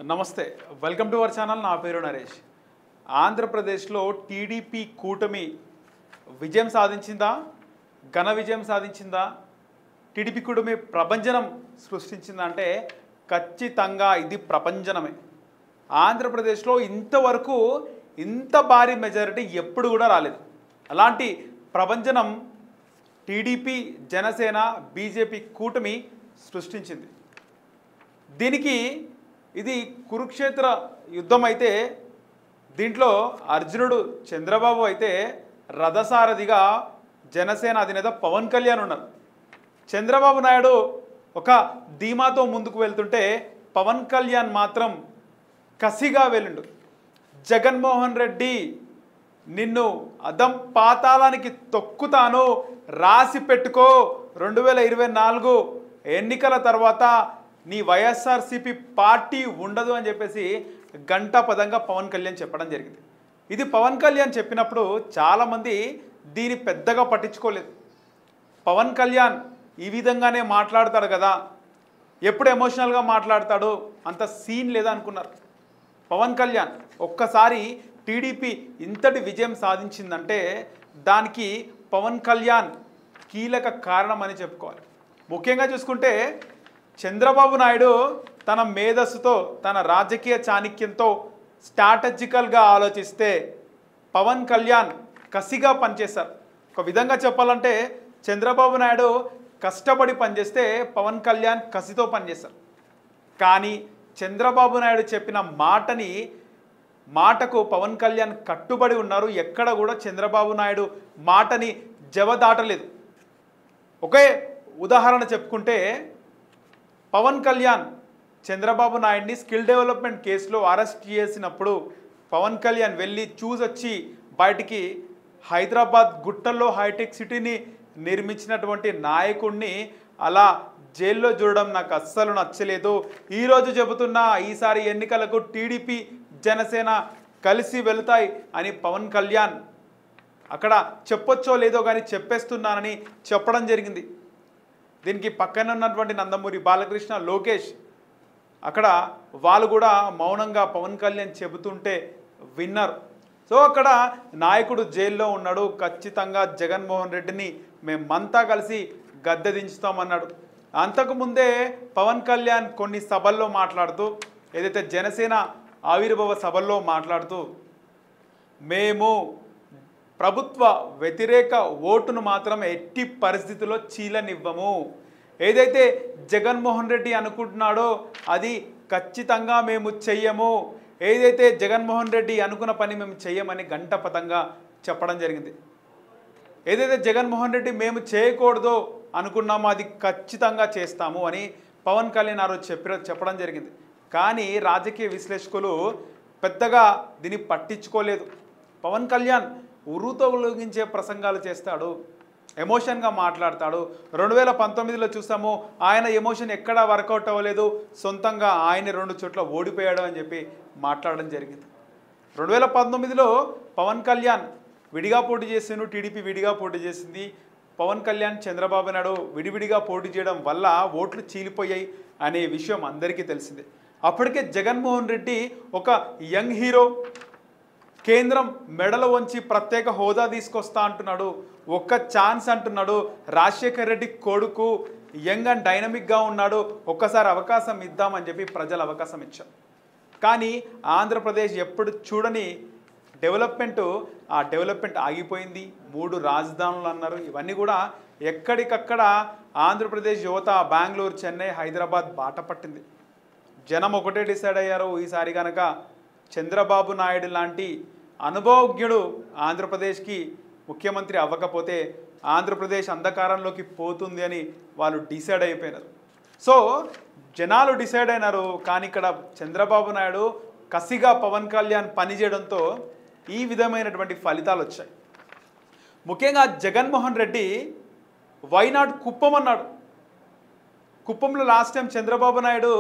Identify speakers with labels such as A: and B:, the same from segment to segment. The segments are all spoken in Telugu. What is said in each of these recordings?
A: నమస్తే వెల్కమ్ టు అవర్ ఛానల్ నా పేరు నరేష్ ఆంధ్రప్రదేశ్లో టీడీపీ కూటమి విజయం సాధించిందా ఘన విజయం సాధించిందా టీడీపీ కూటమి ప్రభంజనం సృష్టించిందా అంటే ఖచ్చితంగా ఇది ప్రభంజనమే ఆంధ్రప్రదేశ్లో ఇంతవరకు ఇంత భారీ మెజారిటీ ఎప్పుడు కూడా రాలేదు అలాంటి ప్రభంజనం టీడీపీ జనసేన బీజేపీ కూటమి సృష్టించింది దీనికి ఇది కురుక్షేత్ర యుద్ధం అయితే దీంట్లో అర్జునుడు చంద్రబాబు అయితే రథసారథిగా జనసేన అధినేత పవన్ కళ్యాణ్ ఉన్నారు చంద్రబాబు నాయుడు ఒక ధీమాతో ముందుకు వెళ్తుంటే పవన్ కళ్యాణ్ మాత్రం కసిగా వెళ్ళిండు జగన్మోహన్ రెడ్డి నిన్ను అదం పాతాళానికి తొక్కుతాను రాసి పెట్టుకో 2024 ఎన్నికల తర్వాత నీ వైఎస్ఆర్సీపీ పార్టీ ఉండదు అని చెప్పేసి గంటా పదంగా పవన్ కళ్యాణ్ చెప్పడం జరిగింది ఇది పవన్ కళ్యాణ్ చెప్పినప్పుడు చాలామంది దీన్ని పెద్దగా పట్టించుకోలేదు పవన్ కళ్యాణ్ ఈ విధంగానే మాట్లాడతాడు కదా ఎప్పుడు ఎమోషనల్గా మాట్లాడతాడు అంత సీన్ లేదా అనుకున్నారు పవన్ కళ్యాణ్ ఒక్కసారి టీడీపీ ఇంతటి విజయం సాధించిందంటే దానికి పవన్ కళ్యాణ్ కీలక కారణం అని చెప్పుకోవాలి ముఖ్యంగా చూసుకుంటే చంద్రబాబు నాయుడు తన మేధస్సుతో తన రాజకీయ చాణక్యంతో స్ట్రాటజికల్గా ఆలోచిస్తే పవన్ కళ్యాణ్ కసిగా పనిచేశారు ఒక విధంగా చెప్పాలంటే చంద్రబాబు నాయుడు కష్టపడి పనిచేస్తే పవన్ కళ్యాణ్ కసితో పనిచేశారు కానీ చంద్రబాబు నాయుడు చెప్పిన మాటకు పవన్ కళ్యాణ్ కట్టుబడి ఉన్నారు ఎక్కడ కూడా చంద్రబాబు నాయుడు మాటని జవదాటలేదు ఒకే ఉదాహరణ చెప్పుకుంటే పవన్ కళ్యాణ్ చంద్రబాబు నాయుడిని స్కిల్ డెవలప్మెంట్ కేసులో అరెస్ట్ చేసినప్పుడు పవన్ కళ్యాణ్ వెళ్ళి చూసొచ్చి బయటికి హైదరాబాద్ గుట్టల్లో హైటెక్ సిటీని నిర్మించినటువంటి నాయకుడిని అలా జైల్లో చూడడం నాకు అస్సలు నచ్చలేదు ఈరోజు చెబుతున్నా ఈసారి ఎన్నికలకు టీడీపీ జనసేన కలిసి వెళుతాయి అని పవన్ కళ్యాణ్ అక్కడ చెప్పొచ్చో లేదో కానీ చెప్పేస్తున్నానని చెప్పడం జరిగింది దీనికి పక్కన ఉన్నటువంటి నందమూరి బాలకృష్ణ లోకేష్ అక్కడ వాళ్ళు కూడా మౌనంగా పవన్ కళ్యాణ్ చెబుతుంటే విన్నారు సో అక్కడ నాయకుడు జైల్లో ఉన్నాడు ఖచ్చితంగా జగన్మోహన్ రెడ్డిని మేమంతా కలిసి గద్దె దించుతామన్నాడు అంతకుముందే పవన్ కళ్యాణ్ కొన్ని సభల్లో మాట్లాడుతూ ఏదైతే జనసేన ఆవిర్భావ సభల్లో మాట్లాడుతూ మేము ప్రభుత్వ వ్యతిరేక ఓటును మాత్రం ఎట్టి పరిస్థితుల్లో చీలనివ్వము ఏదైతే జగన్మోహన్ రెడ్డి అనుకుంటున్నాడో అది ఖచ్చితంగా మేము చెయ్యము ఏదైతే జగన్మోహన్ రెడ్డి అనుకున్న పని మేము చెయ్యమని గంటపతంగా చెప్పడం జరిగింది ఏదైతే జగన్మోహన్ రెడ్డి మేము చేయకూడదో అనుకున్నామో అది ఖచ్చితంగా చేస్తాము అని పవన్ కళ్యాణ్ ఆ రోజు చెప్పడం జరిగింది కానీ రాజకీయ విశ్లేషకులు పెద్దగా దీన్ని పట్టించుకోలేదు పవన్ కళ్యాణ్ ఉర్రూతో ఉల్లంఘించే ప్రసంగాలు చేస్తాడు ఎమోషన్గా మాట్లాడతాడు 2019లో చూసాము ఆయన ఎమోషన్ ఎక్కడా వర్కౌట్ అవ్వలేదు సొంతంగా ఆయన 2 చోట్ల ఓడిపోయాడు అని చెప్పి మాట్లాడడం జరిగింది 2019లో పవన్ కళ్యాణ్ విడిగా పోటీ చేసిండు టీడీపీ విడిగా పోటీ చేసింది పవన్ కళ్యాణ్ చంద్రబాబు నాయుడు విడివిడిగా పోటీ చేయడం వల్ల ఓట్లు చీలిపోయాయి అనే విషయం అందరికీ తెలిసిందే అప్పటికే జగన్మోహన్ రెడ్డి ఒక యంగ్ హీరో కేంద్రం మెడలు వంచి ప్రత్యేక హోదా తీసుకొస్తా అంటున్నాడు ఒక్క ఛాన్స్ అంటున్నాడు రాజశేఖర్ రెడ్డి కొడుకు యంగ్ అండ్ డైనమిక్గా ఉన్నాడు ఒక్కసారి అవకాశం ఇద్దామని చెప్పి ప్రజలు అవకాశం ఇచ్చారు కానీ ఆంధ్రప్రదేశ్ ఎప్పుడు చూడని డెవలప్మెంట్ ఆగిపోయింది 3 రాజధానులు అన్నారు ఇవన్నీ కూడా ఎక్కడికక్కడ ఆంధ్రప్రదేశ్ యువత బెంగళూరు చెన్నై హైదరాబాద్ బాట పట్టింది జనం ఒకటే డిసైడ్ అయ్యారు ఈసారి కనుక చంద్రబాబు నాయుడు లాంటి అనుభవజ్ఞుడు ఆంధ్రప్రదేశ్కి ముఖ్యమంత్రి అవ్వకపోతే ఆంధ్రప్రదేశ్ అంధకారంలోకి పోతుంది అని వాళ్ళు డిసైడ్ అయిపోయినారు సో జనాలు డిసైడ్ అయినారు కానీ ఇక్కడ చంద్రబాబు నాయుడు కసిగా పవన్ కళ్యాణ్ పనిచేయడంతో ఈ విధమైనటువంటి ఫలితాలు వచ్చాయి ముఖ్యంగా జగన్మోహన్ రెడ్డి వైనాడ్ కుప్పం అన్నాడు కుప్పంలో లాస్ట్ టైం చంద్రబాబు నాయుడు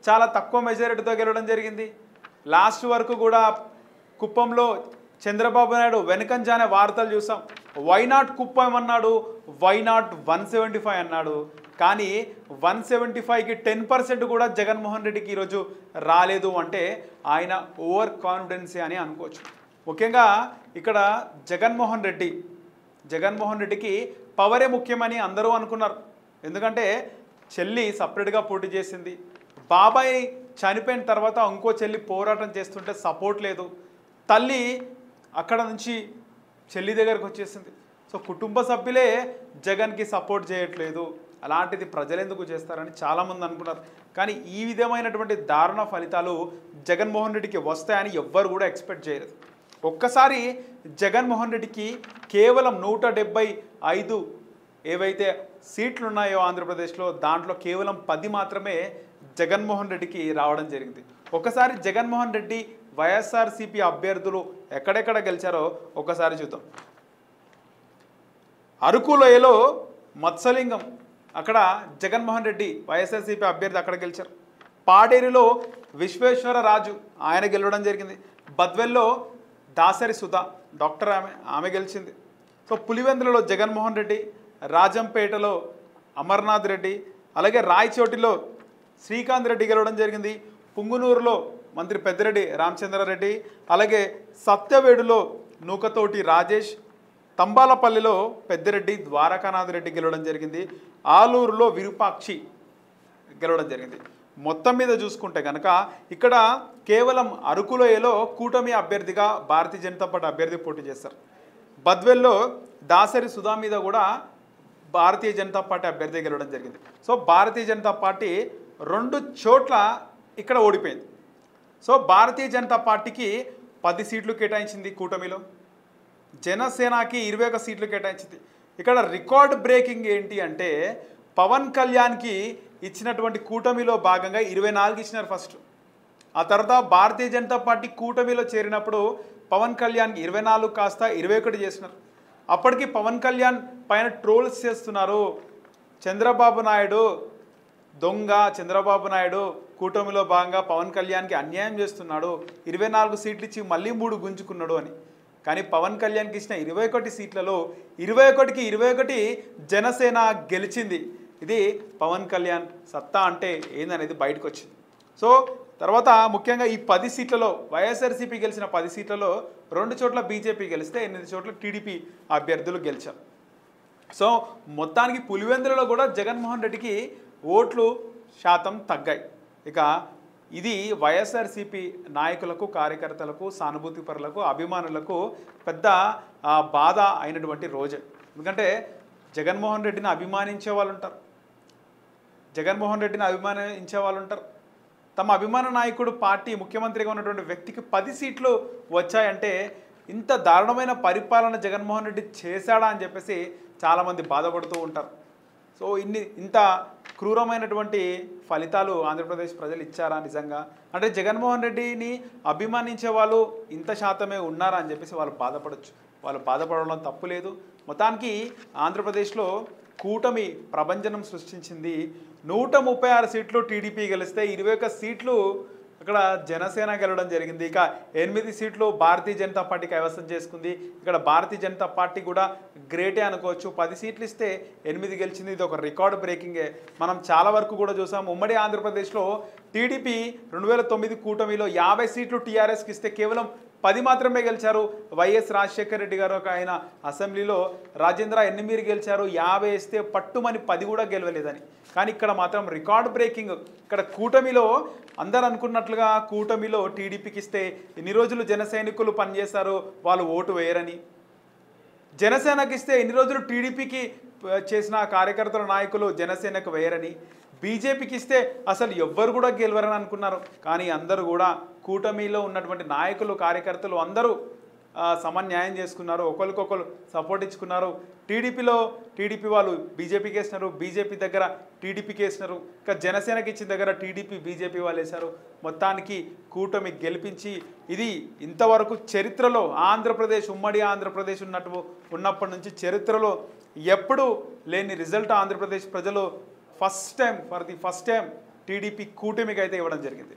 A: చాలా తక్కువ మెజారిటీతో గెలవడం జరిగింది లాస్ట్ వరకు కూడా కుప్పంలో చంద్రబాబు నాయుడు వెనుకంజానే వార్తలు చూసాం వైనాట్ కుప్పం అన్నాడు వైనాట్ 175 అన్నాడు కానీ 175కి 10% కూడా జగన్మోహన్ రెడ్డికి ఈరోజు రాలేదు అంటే ఆయన ఓవర్ కాన్ఫిడెన్సీ అని అనుకోవచ్చు. ముఖ్యంగా ఇక్కడ జగన్మోహన్ రెడ్డికి పవరే ముఖ్యమని అందరూ అనుకున్నారు. ఎందుకంటే చెల్లి సపరేట్గా పోటీ చేసింది, బాబాయ్ చనిపోయిన తర్వాత ఇంకో చెల్లి పోరాటం చేస్తుంటే సపోర్ట్ లేదు, తల్లి అక్కడ నుంచి చెల్లి దగ్గరకు వచ్చేసింది. సో కుటుంబ సభ్యులే జగన్కి సపోర్ట్ చేయట్లేదు, అలాంటిది ప్రజలు ఎందుకు చేస్తారని చాలామంది అనుకున్నారు. కానీ ఈ విధమైనటువంటి దారుణ ఫలితాలు జగన్మోహన్ రెడ్డికి వస్తాయని ఎవ్వరు కూడా ఎక్స్పెక్ట్ చేయలేదు. ఒక్కసారి జగన్మోహన్ రెడ్డికి కేవలం 175 ఏవైతే సీట్లు ఉన్నాయో ఆంధ్రప్రదేశ్లో దాంట్లో కేవలం 10 మాత్రమే జగన్మోహన్ రెడ్డికి రావడం జరిగింది. ఒకసారి జగన్మోహన్ రెడ్డి వైఎస్ఆర్సీపీ అభ్యర్థులు ఎక్కడెక్కడ గెలిచారో ఒకసారి చూద్దాం. అరకు లోయలో మత్స్యలింగం, అక్కడ జగన్మోహన్ రెడ్డి వైఎస్ఆర్సీపీ అభ్యర్థి అక్కడ గెలిచారు. పాడేరులో విశ్వేశ్వరరాజు ఆయన గెలవడం జరిగింది. బద్వెల్లో దాసరి సుధా డాక్టర్ ఆమె గెలిచింది. సో పులివెందులలో జగన్మోహన్ రెడ్డి, రాజంపేటలో అమర్నాథ్ రెడ్డి, అలాగే రాయచోటిలో శ్రీకాంత్ రెడ్డి గెలవడం జరిగింది. పుంగునూరులో మంత్రి పెద్దిరెడ్డి రామచంద్రారెడ్డి, అలాగే సత్యవేడులో నూకతోటి రాజేష్, తంబాలపల్లిలో పెద్దిరెడ్డి ద్వారకానాథ్ రెడ్డి గెలవడం జరిగింది. ఆలూరులో విరూపాక్షి గెలవడం జరిగింది. మొత్తం మీద చూసుకుంటే కనుక ఇక్కడ కేవలం అరకులోయలో కూటమి అభ్యర్థిగా భారతీయ జనతా పార్టీ అభ్యర్థి పోటీ చేస్తారు. బద్వెల్లో దాసరి సుధా మీద కూడా భారతీయ జనతా పార్టీ అభ్యర్థి గెలవడం జరిగింది. సో భారతీయ జనతా పార్టీ 2 చోట్ల ఇక్కడ ఓడిపోయింది. సో భారతీయ జనతా పార్టీకి 10 సీట్లు కేటాయించింది కూటమిలో, జనసేనకి 21 సీట్లు కేటాయించింది. ఇక్కడ రికార్డ్ బ్రేకింగ్ ఏంటి అంటే పవన్ కళ్యాణ్కి ఇచ్చినటువంటి కూటమిలో భాగంగా 24 ఇచ్చినారు ఫస్ట్. ఆ తర్వాత భారతీయ జనతా పార్టీ కూటమిలో చేరినప్పుడు పవన్ కళ్యాణ్కి 24 కాస్త 21 చేసినారు. అప్పటికి పవన్ కళ్యాణ్ పైన ట్రోల్స్ చేస్తున్నారు. చంద్రబాబు నాయుడు దొంగ, చంద్రబాబు నాయుడు కూటమిలో భాగంగా పవన్ కళ్యాణ్కి అన్యాయం చేస్తున్నాడు, 24 సీట్లు ఇచ్చి మళ్ళీ 3 గుంజుకున్నాడు అని. కానీ పవన్ కళ్యాణ్కి ఇచ్చిన 21 సీట్లలో 21కి 21 జనసేన గెలిచింది. ఇది పవన్ కళ్యాణ్ సత్తా అంటే ఏందనేది బయటకు వచ్చింది. సో తర్వాత ముఖ్యంగా ఈ 10 సీట్లలో వైఎస్ఆర్సీపీ గెలిచిన 10 సీట్లలో 2 చోట్ల బీజేపీ గెలిస్తే 8 చోట్ల టీడీపీ అభ్యర్థులు గెలిచారు. సో మొత్తానికి పులివెందులలో కూడా జగన్మోహన్ రెడ్డికి ఓట్లు శాతం తగ్గాయి. ఇక ఇది వైఎస్ఆర్సీపీ నాయకులకు, కార్యకర్తలకు, సానుభూతి పరులకు, అభిమానులకు పెద్ద బాధ అయినటువంటి రోజే. ఎందుకంటే జగన్మోహన్ రెడ్డిని అభిమానించే వాళ్ళు ఉంటారు, తమ అభిమాన నాయకుడు పార్టీ ముఖ్యమంత్రిగా ఉన్నటువంటి వ్యక్తికి 10 సీట్లు వచ్చాయంటే ఇంత దారుణమైన పరిపాలన జగన్మోహన్ రెడ్డి చేశాడా అని చెప్పేసి చాలామంది బాధపడుతూ ఉంటారు. సో ఇంత క్రూరమైనటువంటి ఫలితాలు ఆంధ్రప్రదేశ్ ప్రజలు ఇచ్చారా నిజంగా? అంటే జగన్మోహన్ రెడ్డిని అభిమానించే వాళ్ళు ఇంత శాతమే ఉన్నారా అని చెప్పేసి వాళ్ళు బాధపడవచ్చు. వాళ్ళు బాధపడడం తప్పు లేదు. మొత్తానికి ఆంధ్రప్రదేశ్లో కూటమి ప్రభంజనం సృష్టించింది. 136 సీట్లు టీడీపీ గెలిస్తే 21 సీట్లు ఇక్కడ జనసేన గెలవడం జరిగింది. ఇక 8 సీట్లు భారతీయ జనతా పార్టీ కైవసం చేసుకుంది. ఇక్కడ భారతీయ జనతా పార్టీ కూడా గ్రేటే అనుకోవచ్చు. 10 సీట్లు ఇస్తే 8 గెలిచింది. ఇది ఒక రికార్డ్ బ్రేకింగే. మనం చాలా వరకు కూడా చూసాం. ఉమ్మడి ఆంధ్రప్రదేశ్లో టీడీపీ 2009 కూటమిలో 50 సీట్లు టీఆర్ఎస్కి ఇస్తే కేవలం 10 మాత్రమే గెలిచారు. వైఎస్ రాజశేఖర రెడ్డి గారు ఆయన అసెంబ్లీలో రాజేంద్ర 8 గెలిచారు, 50 ఇస్తే పట్టుమని 10 కూడా గెలవలేదని. కానీ ఇక్కడ మాత్రం రికార్డ్ బ్రేకింగ్. ఇక్కడ కూటమిలో అందరు అనుకున్నట్లుగా కూటమిలో టీడీపీకి ఇస్తే ఎన్ని రోజులు జన సైనికులు పనిచేశారు, వాళ్ళు ఓటు వేయరని, జనసేనకి ఇస్తే ఎన్ని రోజులు టీడీపీకి చేసిన కార్యకర్తల నాయకులు జనసేనకు వేయరని, బీజేపీకి ఇస్తే అసలు ఎవ్వరు కూడా గెలవరని అనుకున్నారు. కానీ అందరూ కూడా కూటమిలో ఉన్నటువంటి నాయకులు, కార్యకర్తలు అందరూ సమన్యాయం చేసుకున్నారు, ఒకరికొకరు సపోర్ట్ ఇచ్చుకున్నారు. టీడీపీ వాళ్ళు బీజేపీకి వేసినారు, బీజేపీ దగ్గర టీడీపీకి వేసినారు, ఇంకా జనసేనకి ఇచ్చిన దగ్గర టీడీపీ బీజేపీ వాళ్ళు వేశారు. మొత్తానికి కూటమి గెలిపించి ఇది ఇంతవరకు చరిత్రలో ఆంధ్రప్రదేశ్, ఉమ్మడి ఆంధ్రప్రదేశ్ ఉన్నప్పటి నుంచి చరిత్రలో ఎప్పుడు లేని రిజల్ట్ ఆంధ్రప్రదేశ్ ప్రజలు ఫస్ట్ టైం టీడీపీ కూటమికి అయితే ఇవ్వడం జరిగింది.